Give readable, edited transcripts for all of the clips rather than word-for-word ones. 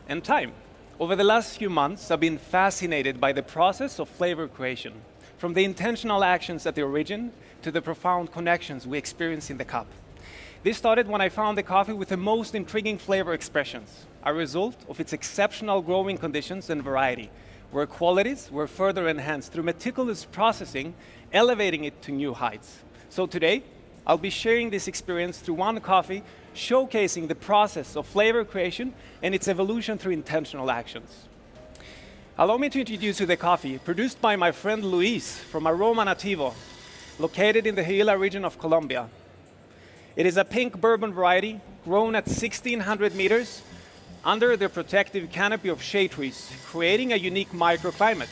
And time. Over the last few months, I've been fascinated by the process of flavor creation, from the intentional actions at the origin to the profound connections we experience in the cup. This started when I found the coffee with the most intriguing flavor expressions, a result of its exceptional growing conditions and variety, where qualities were further enhanced through meticulous processing, elevating it to new heights. So today, I'll be sharing this experience through one coffee, showcasing the process of flavor creation and its evolution through intentional actions. Allow me to introduce you the coffee produced by my friend Luis from Aroma Nativo, located in the Huila region of Colombia. It is a pink bourbon variety grown at 1,600 meters under the protective canopy of shade trees, creating a unique microclimate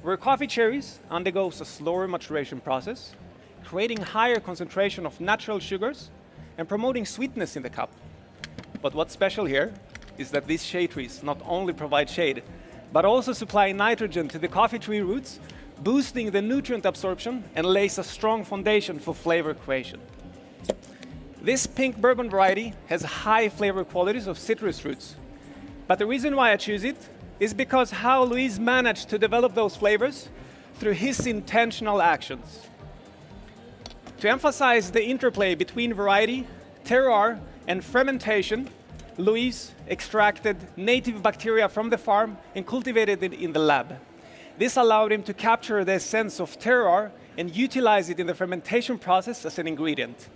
where coffee cherries undergoes a slower maturation process, creating higher concentration of natural sugars and promoting sweetness in the cup. But what's special here is that these shade trees not only provide shade, but also supply nitrogen to the coffee tree roots, boosting the nutrient absorption and lays a strong foundation for flavor creation. This pink bourbon variety has high flavor qualities of citrus fruits. But the reason why I choose it is because how Luis managed to develop those flavors through his intentional actions. To emphasize the interplay between variety, terroir, and fermentation, Luis extracted native bacteria from the farm and cultivated it in the lab. This allowed him to capture the essence of terroir and utilize it in the fermentation process as an ingredient.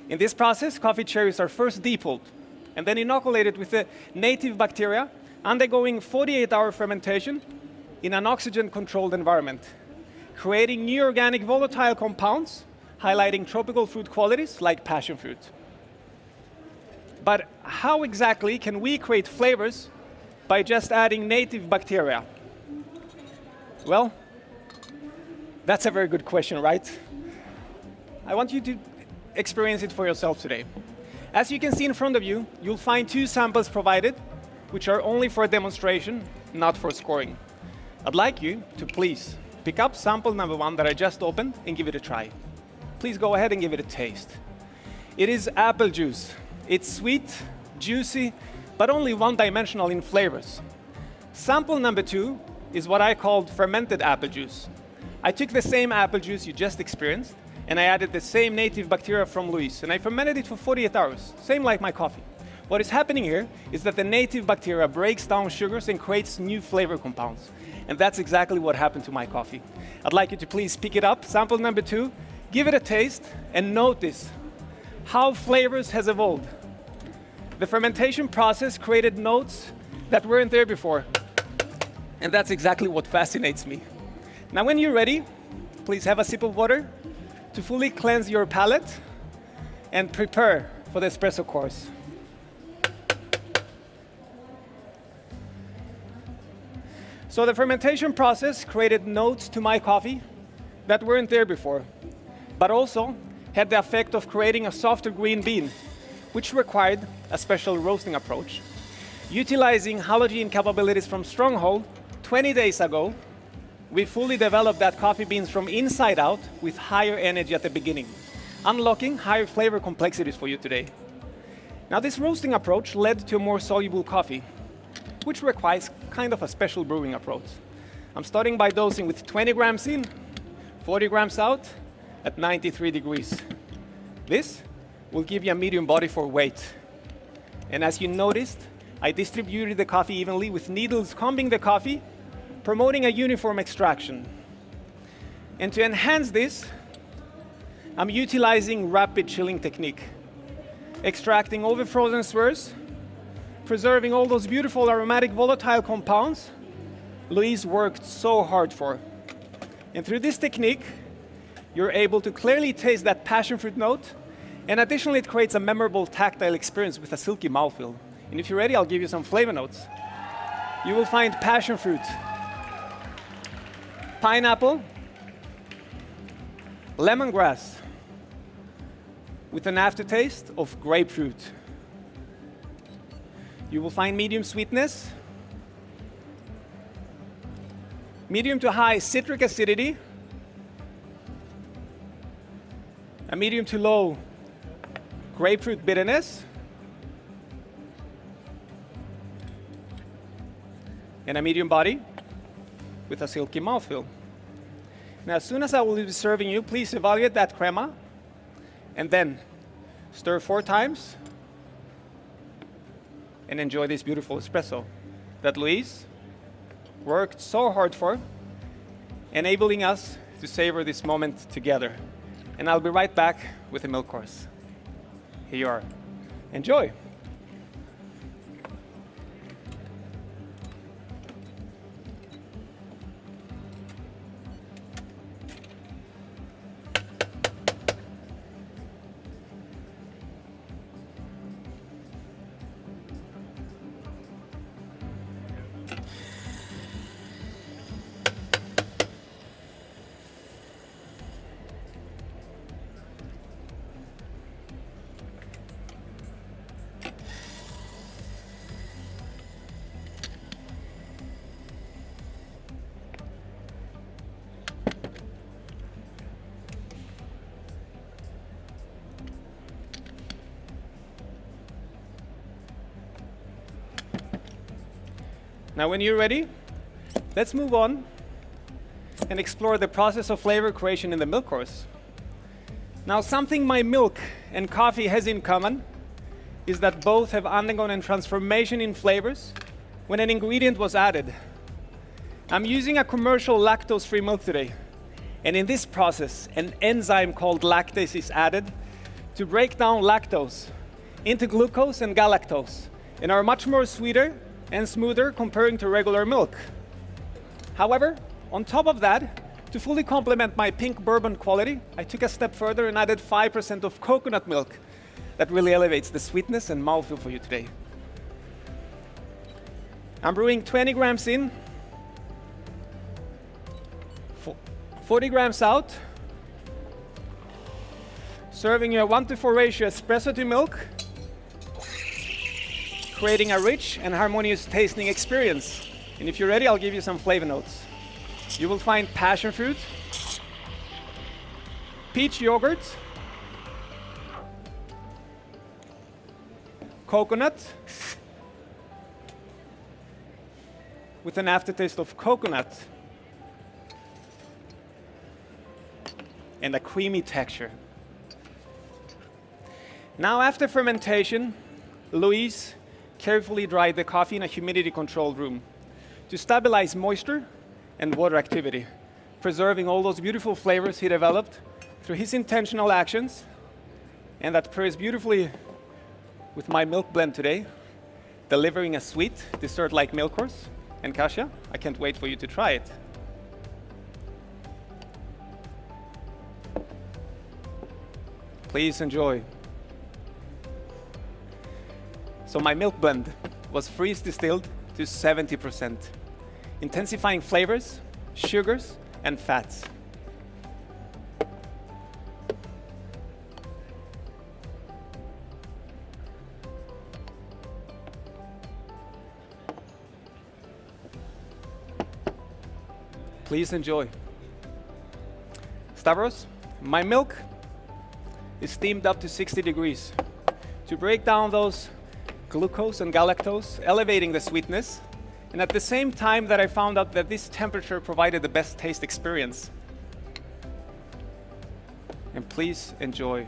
In this process, coffee cherries are first depulled and then inoculated with the native bacteria, undergoing 48-hour fermentation in an oxygen-controlled environment, creating new organic volatile compounds, highlighting tropical fruit qualities like passion fruit. But how exactly can we create flavors by just adding native bacteria? Well, that's a very good question, right? I want you to experience it for yourself today. As you can see in front of you, you'll find 2 samples provided, which are only for demonstration, not for scoring. I'd like you to please pick up sample number 1 that I just opened and give it a try. Please go ahead and give it a taste. It is apple juice. It's sweet, juicy, but only one-dimensional in flavors. Sample number 2 is what I called fermented apple juice. I took the same apple juice you just experienced, and I added the same native bacteria from Luis, and I fermented it for 48 hours, same like my coffee. What is happening here is that the native bacteria breaks down sugars and creates new flavor compounds. And that's exactly what happened to my coffee. I'd like you to please pick it up, sample number 2, give it a taste, and notice how flavors has evolved. The fermentation process created notes that weren't there before. And that's exactly what fascinates me. Now, when you're ready, please have a sip of water to fully cleanse your palate and prepare for the espresso course. So the fermentation process created notes to my coffee that weren't there before, but also had the effect of creating a softer green bean, which required a special roasting approach. Utilizing halogen capabilities from Stronghold, 20 days ago, we fully developed that coffee beans from inside out with higher energy at the beginning, unlocking higher flavor complexities for you today. Now, this roasting approach led to a more soluble coffee, which requires kind of a special brewing approach. I'm starting by dosing with 20 grams in, 40 grams out at 93 degrees. This will give you a medium body for weight. And as you noticed, I distributed the coffee evenly with needles combing the coffee, promoting a uniform extraction. And to enhance this, I'm utilizing rapid chilling technique, extracting all the frozen swirls, preserving all those beautiful aromatic volatile compounds Luis worked so hard for. And through this technique, you're able to clearly taste that passion fruit note, and additionally, it creates a memorable tactile experience with a silky mouthfeel. And if you're ready, I'll give you some flavor notes. You will find passion fruit, pineapple, lemongrass, with an aftertaste of grapefruit. You will find medium sweetness, medium to high citric acidity, a medium to low grapefruit bitterness, and a medium body with a silky mouthfeel. Now, as soon as I will be serving you, please evaluate that crema and then stir 4 times and enjoy this beautiful espresso that Luis worked so hard for, enabling us to savor this moment together. And I'll be right back with the milk course. Here you are. Enjoy. Now, when you're ready, let's move on and explore the process of flavor creation in the milk course. Now, something my milk and coffee has in common is that both have undergone a transformation in flavors when an ingredient was added. I'm using a commercial lactose-free milk today, and in this process, an enzyme called lactase is added to break down lactose into glucose and galactose, and are much more sweeter and smoother comparing to regular milk. However, on top of that, to fully complement my pink bourbon quality, I took a step further and added 5% of coconut milk that really elevates the sweetness and mouthfeel for you today. I'm brewing 20 grams in, 40 grams out, serving you a 1:4 ratio espresso to milk, creating a rich and harmonious tasting experience. And if you're ready, I'll give you some flavor notes. You will find passion fruit, peach yogurt, coconut, with an aftertaste of coconut, and a creamy texture. Now, after fermentation, Luis carefully dried the coffee in a humidity-controlled room to stabilize moisture and water activity, preserving all those beautiful flavors he developed through his intentional actions, and that pairs beautifully with my milk blend today, delivering a sweet dessert-like milk course. And Kasia, I can't wait for you to try it. Please enjoy. So my milk blend was freeze distilled to 70%, intensifying flavors, sugars, and fats. Please enjoy. Stavros, my milk is steamed up to 60 degrees to break down those glucose and galactose, elevating the sweetness, and at the same time that I found out that this temperature provided the best taste experience. And please enjoy.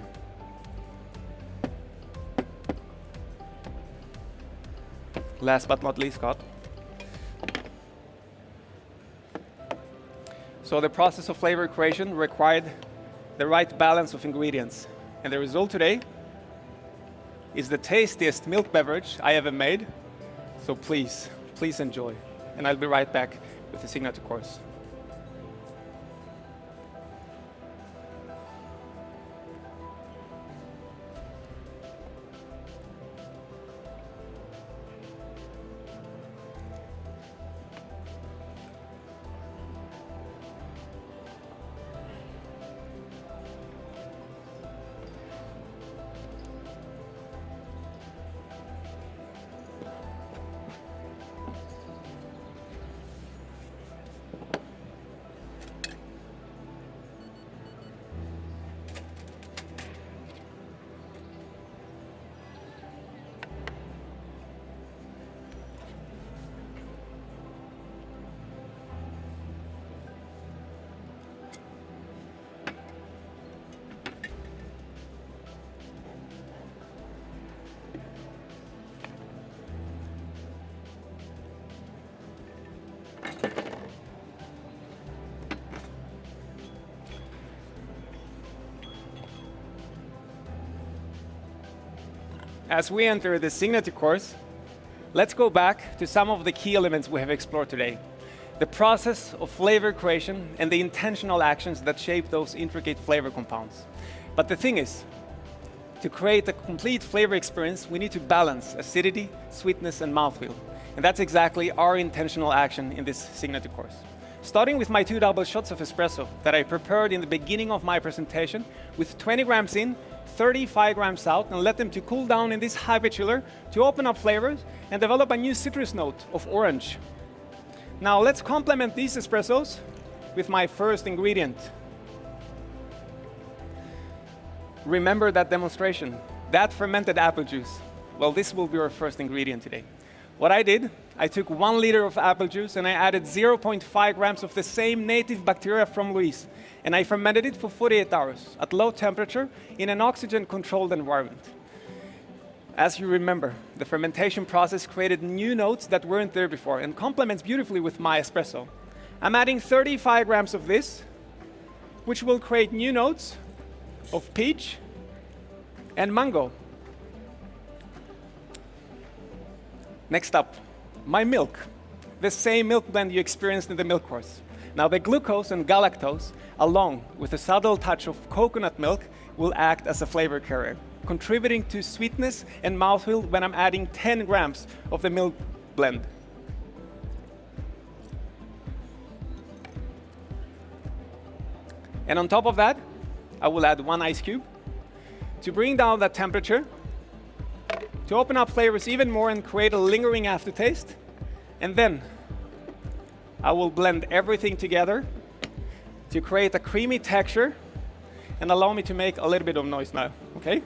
Last but not least, Scott. So the process of flavor creation required the right balance of ingredients, and the result today is the tastiest milk beverage I ever made. So please, please enjoy. And I'll be right back with the signature course. as we enter the signature course, let's go back to some of the key elements we have explored today. The process of flavor creation and the intentional actions that shape those intricate flavor compounds. But the thing is, to create a complete flavor experience, we need to balance acidity, sweetness, and mouthfeel. And that's exactly our intentional action in this signature course. Starting with my 2 double shots of espresso that I prepared in the beginning of my presentation with 20 grams in, 35 grams out, and let them to cool down in this hybrid chiller to open up flavors and develop a new citrus note of orange. Now let's complement these espressos with my first ingredient. Remember that demonstration, that fermented apple juice. Well, this will be our first ingredient today. What I did, I took 1 liter of apple juice and I added 0.5 grams of the same native bacteria from Louise, and I fermented it for 48 hours at low temperature in an oxygen-controlled environment. As you remember, the fermentation process created new notes that weren't there before and complements beautifully with my espresso. I'm adding 35 grams of this, which will create new notes of peach and mango. Next up, my milk. The same milk blend you experienced in the milk course. Now the glucose and galactose, along with a subtle touch of coconut milk, will act as a flavor carrier, contributing to sweetness and mouthfeel when I'm adding 10 grams of the milk blend. And on top of that, I will add 1 ice cube to bring down that temperature, to open up flavors even more and create a lingering aftertaste. And then I will blend everything together to create a creamy texture and allow me to make a little bit of noise now, okay?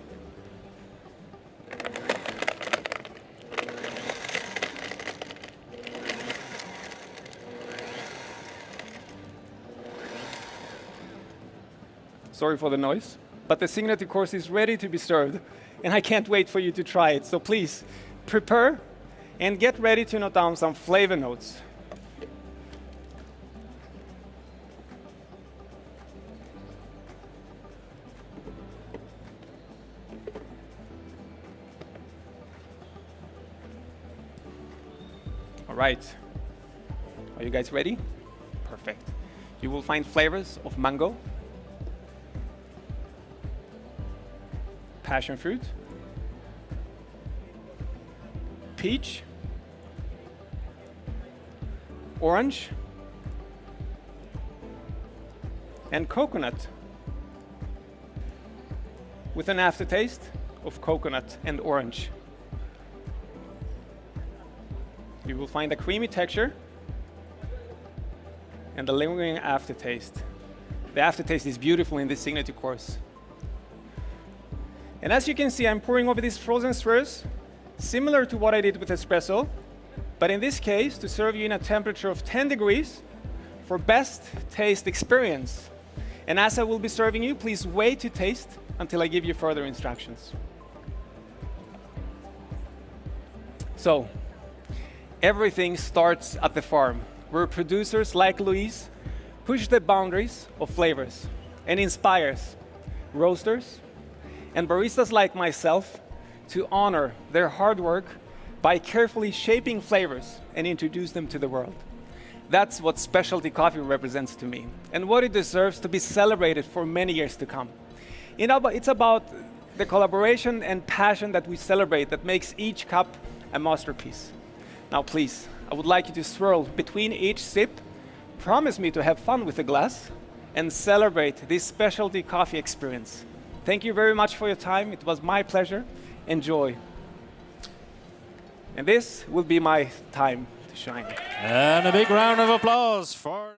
Sorry for the noise, but the signature course is ready to be served, and I can't wait for you to try it. So please, prepare and get ready to note down some flavor notes. All right, are you guys ready? Perfect. You will find flavors of mango, passion fruit, peach, orange, and coconut, with an aftertaste of coconut and orange. You will find a creamy texture and a lingering aftertaste. The aftertaste is beautiful in this signature course. And as you can see, I'm pouring over these frozen stirrers, similar to what I did with espresso, but in this case, to serve you in a temperature of 10 degrees for best taste experience. And as I will be serving you, please wait to taste until I give you further instructions. So, everything starts at the farm, where producers like Louise push the boundaries of flavors and inspires roasters and baristas like myself to honor their hard work by carefully shaping flavors and introduce them to the world. That's what specialty coffee represents to me, and what it deserves to be celebrated for many years to come. It's about the collaboration and passion that we celebrate that makes each cup a masterpiece. Now please, I would like you to swirl between each sip, promise me to have fun with the glass, and celebrate this specialty coffee experience. Thank you very much for your time. It was my pleasure. Enjoy. And this will be my time to shine. And a big round of applause for